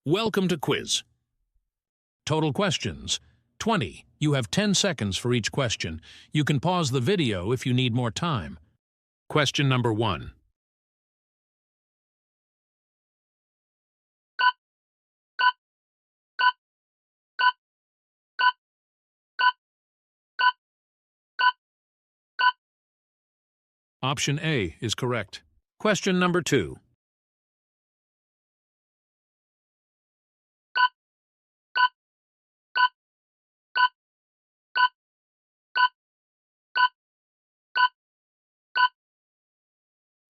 Welcome to quiz. Total questions, 20. You have 10 seconds for each question. You can pause the video if you need more time. Question number 1. Option A is correct. Question number 2.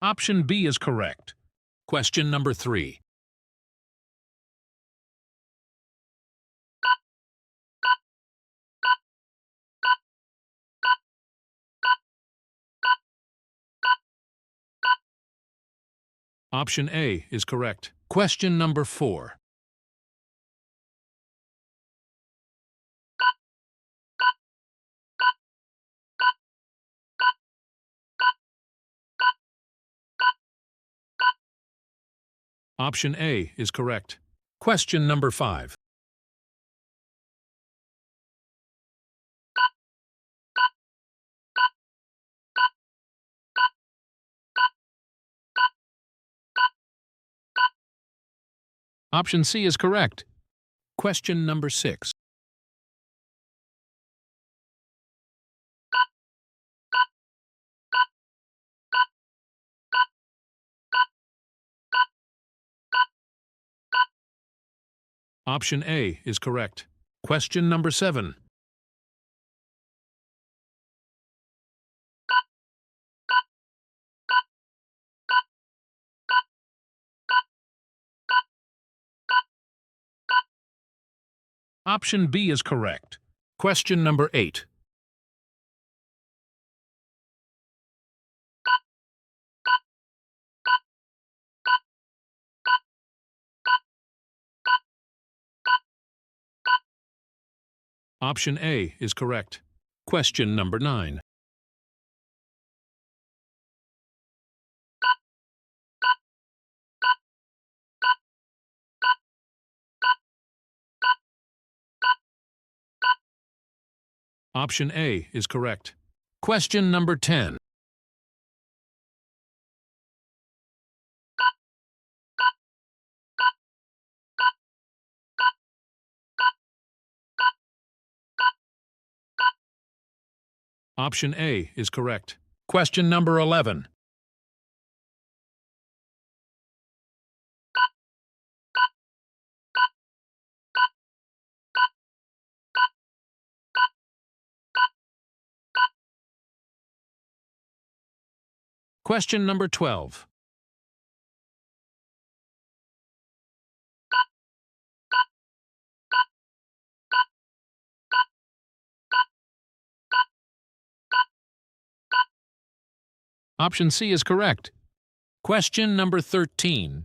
Option B is correct. Question number 3. Option A is correct. Question number 4. Option A is correct. Question number 5. Option C is correct. Question number 6. Option A is correct. Question number 7. Option B is correct. Question number 8. Option A is correct. Question number 9. Option A is correct. Question number 10. Option A is correct. Question number 11. Question number 12. Option C is correct. Question number 13.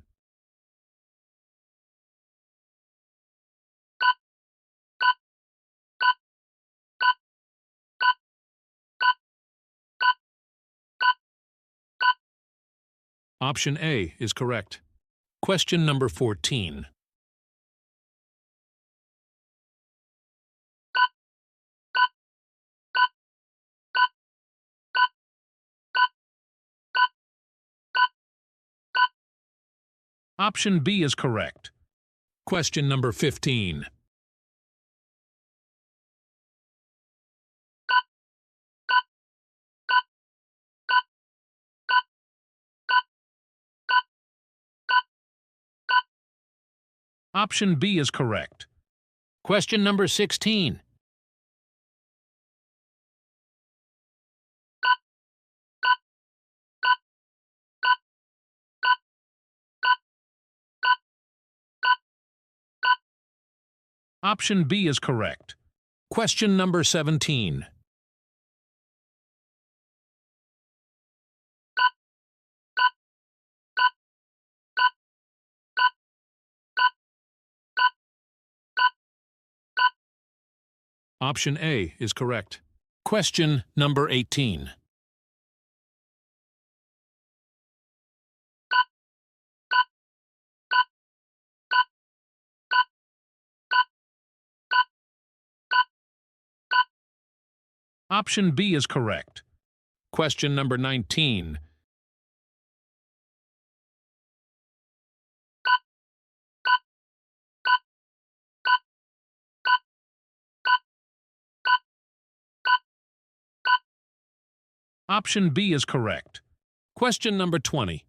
Option A is correct. Question number 14. Option B is correct. Question number 15. Option B is correct. Question number 16. Option B is correct. Question number 17. Option A is correct. Question number 18. Option B is correct. Question number 19. Option B is correct. Question number 20.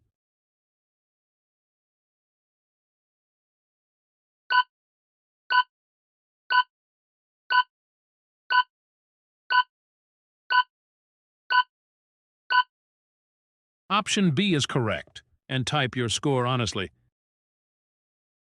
Option B is correct. And type your score honestly.